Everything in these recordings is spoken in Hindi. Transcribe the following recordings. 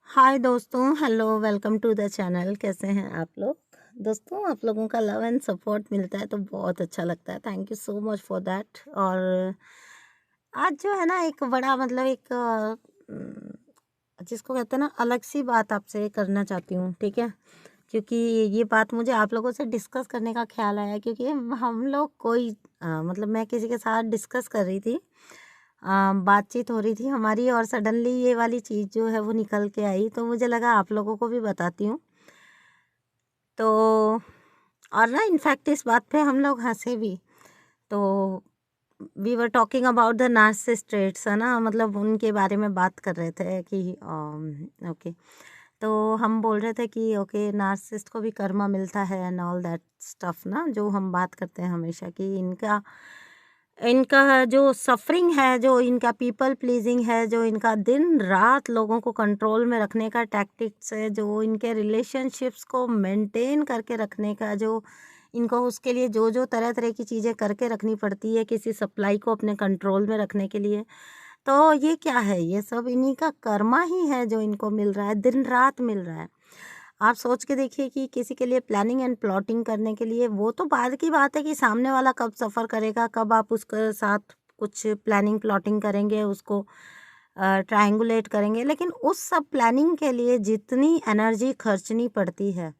हाय दोस्तों, hello, welcome to the channel. कैसे हैं आप लोग? दोस्तों, आप लोगों का लव एंड सपोर्ट मिलता है तो बहुत अच्छा लगता है। Thank you so much for that. और आज जो है ना, एक बड़ा मतलब एक जिसको कहते हैं ना, अलग सी बात आपसे करना चाहती हूँ, ठीक है? क्योंकि ये बात मुझे आप लोगों से डिस्कस करने का ख्याल आया, क्योंकि हम लोग कोई मतलब मैं किसी के साथ डिस्कस कर रही थी, बातचीत हो रही थी हमारी, और सडनली ये वाली चीज़ जो है वो निकल के आई, तो मुझे लगा आप लोगों को भी बताती हूँ। तो और ना, इनफैक्ट इस बात पे हम लोग हंसे भी। तो we were talking about the narcissist traits, है ना, मतलब उनके बारे में बात कर रहे थे कि ओके। तो हम बोल रहे थे कि ओके, नार्सिसिस्ट को भी कर्मा मिलता है एंड ऑल दैट स्टफ ना, जो हम बात करते हैं हमेशा कि इनका इनका जो सफरिंग है, जो इनका पीपल प्लीजिंग है, जो इनका दिन रात लोगों को कंट्रोल में रखने का टैक्टिक्स है, जो इनके रिलेशनशिप्स को मेंटेन करके रखने का, जो इनको उसके लिए जो जो तरह तरह की चीज़ें करके रखनी पड़ती है किसी सप्लाई को अपने कंट्रोल में रखने के लिए। तो ये क्या है? ये सब इन्हीं का कर्मा ही है जो इनको मिल रहा है, दिन रात मिल रहा है। आप सोच के देखिए कि किसी के लिए प्लानिंग एंड प्लॉटिंग करने के लिए, वो तो बाद की बात है कि सामने वाला कब सफ़र करेगा, कब आप उसके साथ कुछ प्लानिंग प्लॉटिंग करेंगे, उसको ट्रायंगुलेट करेंगे, लेकिन उस सब प्लानिंग के लिए जितनी एनर्जी खर्चनी पड़ती है,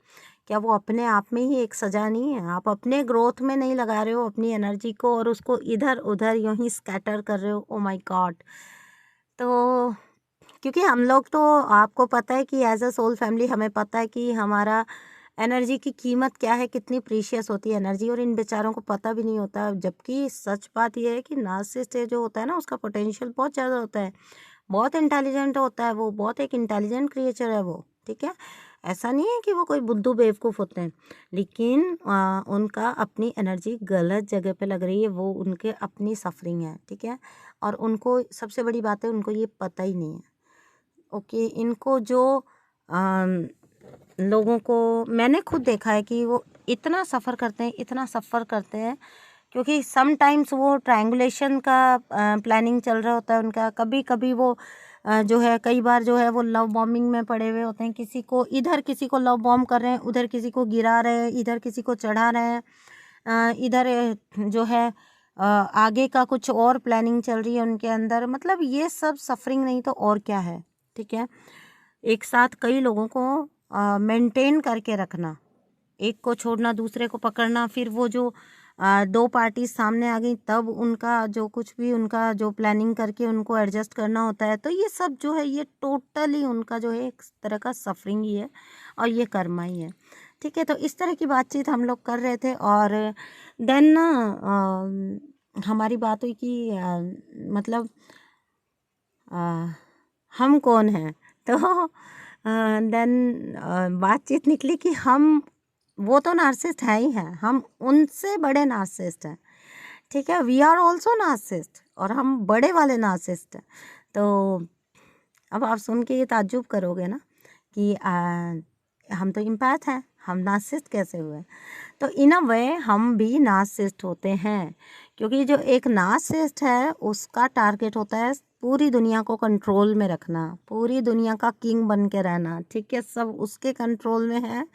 क्या वो अपने आप में ही एक सजा नहीं है? आप अपने ग्रोथ में नहीं लगा रहे हो अपनी एनर्जी को, और उसको इधर उधर यूं ही स्कैटर कर रहे हो। Oh my God! तो क्योंकि हम लोग तो, आपको पता है कि एज अ सोल फैमिली हमें पता है कि हमारा एनर्जी की कीमत क्या है, कितनी प्रीशियस होती है एनर्जी, और इन बेचारों को पता भी नहीं होता। जबकि सच बात यह है कि नार्सिसिस्ट जो होता है ना, उसका पोटेंशियल बहुत ज़्यादा होता है, बहुत इंटेलिजेंट होता है, वो बहुत एक इंटेलिजेंट क्रिएचर है वो, ठीक है? ऐसा नहीं है कि वो कोई बुद्धू बेवकूफ़ होते हैं, लेकिन उनका अपनी एनर्जी गलत जगह पे लग रही है, वो उनके अपनी सफरिंग है, ठीक है? और उनको सबसे बड़ी बात है, उनको ये पता ही नहीं है। ओके, इनको जो लोगों को मैंने खुद देखा है कि वो इतना सफ़र करते हैं, इतना सफ़र करते हैं, क्योंकि समटाइम्स वो ट्रायंगुलेशन का प्लानिंग चल रहा होता है उनका। कभी कभी वो जो है, कई बार जो है वो लव बॉम्बिंग में पड़े हुए होते हैं, किसी को इधर, किसी को लव बॉम्ब कर रहे हैं, उधर किसी को गिरा रहे हैं, इधर किसी को चढ़ा रहे हैं, इधर जो है आगे का कुछ और प्लानिंग चल रही है उनके अंदर। मतलब ये सब सफरिंग नहीं तो और क्या है, ठीक है? एक साथ कई लोगों को मेंटेन करके रखना, एक को छोड़ना, दूसरे को पकड़ना, फिर वो जो दो पार्टी सामने आ गई, तब उनका जो कुछ भी, उनका जो प्लानिंग करके उनको एडजस्ट करना होता है। तो ये सब जो है, ये टोटली उनका जो है एक तरह का सफरिंग ही है, और ये कर्मा ही है, ठीक है? तो इस तरह की बातचीत हम लोग कर रहे थे, और देन ना हमारी बात हुई कि मतलब हम कौन हैं? तो देन बातचीत निकली कि हम, वो तो नार्सिसिस्ट है ही हैं, हम उनसे बड़े नार्सिसिस्ट हैं, ठीक है? वी आर ऑल्सो नार्सिसिस्ट, और हम बड़े वाले नार्सिसिस्ट हैं। तो अब आप सुन के ये ताज्जुब करोगे ना कि हम तो इम्पैथ हैं, हम नार्सिसिस्ट कैसे हुए? तो इन अ वे हम भी नार्सिसिस्ट होते हैं, क्योंकि जो एक नार्सिसिस्ट है उसका टारगेट होता है पूरी दुनिया को कंट्रोल में रखना, पूरी दुनिया का किंग बन के रहना, ठीक है? सब उसके कंट्रोल में है,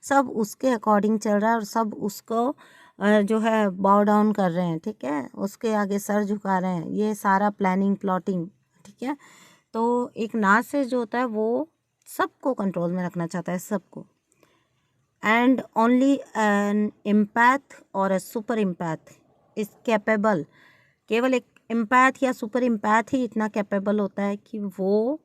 सब उसके अकॉर्डिंग चल रहा है, और सब उसको जो है बाउ डाउन कर रहे हैं, ठीक है? उसके आगे सर झुका रहे हैं, ये सारा प्लानिंग प्लॉटिंग, ठीक है? तो एक नार्सिसिस्ट जो होता है वो सबको कंट्रोल में रखना चाहता है, सबको। एंड ओनली एन एम्पैथ और a super empath is capable, केवल एक एम्पैथ या सुपर एम्पैथ ही इतना कैपेबल होता है कि वो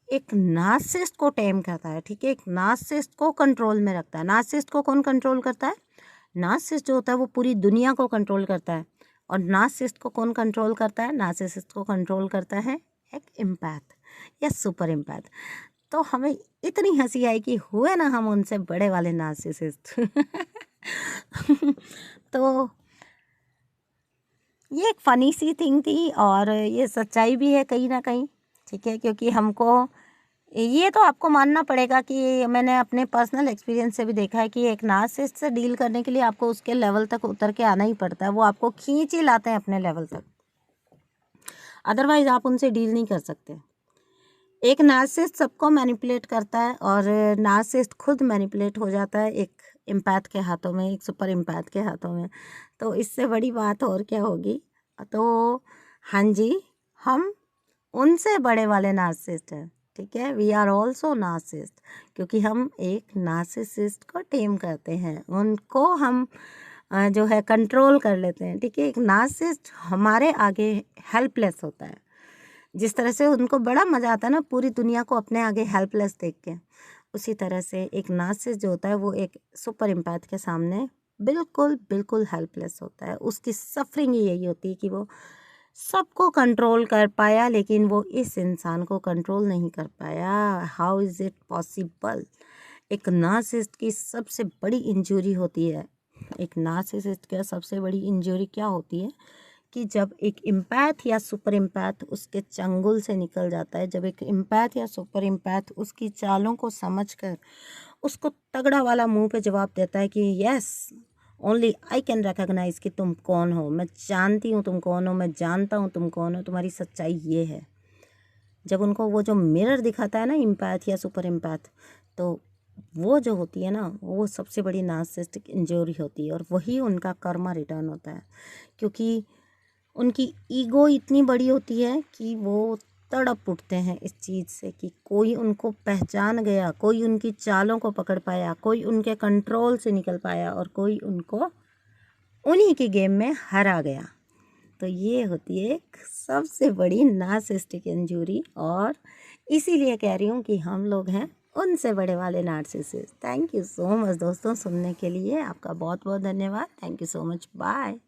एक नार्सिसिस्ट को टेम करता है, ठीक है? एक नार्सिसिस्ट को कंट्रोल में रखता है। नार्सिसिस्ट को कौन कंट्रोल करता है? नार्सिसिस्ट जो होता है वो पूरी दुनिया को कंट्रोल करता है। और नार्सिसिस्ट को कौन कंट्रोल करता है? नार्सिसिस्ट को कंट्रोल करता है एक एम्पैथ या सुपर एम्पैथ। तो हमें इतनी हंसी आई कि हुए ना हम उनसे बड़े वाले नार्सिसिस्ट। तो ये एक फ़नी सी थिंग थी, और ये सच्चाई भी है कहीं ना कहीं, ठीक है? क्योंकि हमको ये तो आपको मानना पड़ेगा कि मैंने अपने पर्सनल एक्सपीरियंस से भी देखा है कि एक नार्सिसिस्ट से डील करने के लिए आपको उसके लेवल तक उतर के आना ही पड़ता है। वो आपको खींच ही लाते हैं अपने लेवल तक, अदरवाइज आप उनसे डील नहीं कर सकते। एक नार्सिसिस्ट सबको मैनिपुलेट करता है और नार्सिसिस्ट खुद मैनिपुलेट हो जाता है एक एम्पैथ के हाथों में, एक सुपर एम्पैथ के हाथों में। तो इससे बड़ी बात और क्या होगी। तो हाँ जी, हम उनसे बड़े वाले नार्सिसिस्ट हैं, ठीक है। वी आर ऑल्सो नार्सिसिस्ट, क्योंकि हम एक नार्सिसिस्ट को टेम करते हैं, उनको हम जो है कंट्रोल कर लेते हैं, ठीक है। एक नार्सिसिस्ट हमारे आगे हेल्पलेस होता है। जिस तरह से उनको बड़ा मज़ा आता है ना पूरी दुनिया को अपने आगे हेल्पलेस देख के, उसी तरह से एक नार्सिसिस्ट जो होता है वो एक सुपर एम्पैथ के सामने बिल्कुल बिल्कुल हेल्पलेस होता है। उसकी सफरिंग ही यही होती है कि वो सबको कंट्रोल कर पाया, लेकिन वो इस इंसान को कंट्रोल नहीं कर पाया। How is it possible. एक नार्सिसिस्ट की सबसे बड़ी इंजरी होती है, एक नार्सिसिस्ट का सबसे बड़ी इंजरी क्या होती है कि जब एक एम्पैथ या सुपर एम्पैथ उसके चंगुल से निकल जाता है, जब एक एम्पैथ या सुपर एम्पैथ उसकी चालों को समझकर उसको तगड़ा वाला मुंह पे जवाब देता है कि yes only I can recognise कि तुम कौन हो, मैं जानती हूँ तुम कौन हो, मैं जानता हूँ तुम कौन हो, तुम्हारी सच्चाई ये है। जब उनको वो जो मिरर दिखाता है ना एम्पैथ या सुपर एम्पैथ, तो वो जो होती है ना वो सबसे बड़ी नार्सिसिस्टिक इंजरी होती है, और वही उनका कर्मा रिटर्न होता है। क्योंकि उनकी ईगो इतनी बड़ी होती है कि वो तड़प उठते हैं इस चीज़ से कि कोई उनको पहचान गया, कोई उनकी चालों को पकड़ पाया, कोई उनके कंट्रोल से निकल पाया, और कोई उनको उन्हीं के गेम में हरा गया। तो ये होती है एक सबसे बड़ी नार्सिसिस्टिक इंजरी, और इसीलिए कह रही हूँ कि हम लोग हैं उनसे बड़े वाले narcissist. Thank you so much दोस्तों सुनने के लिए, आपका बहुत बहुत धन्यवाद। Thank you so much, bye.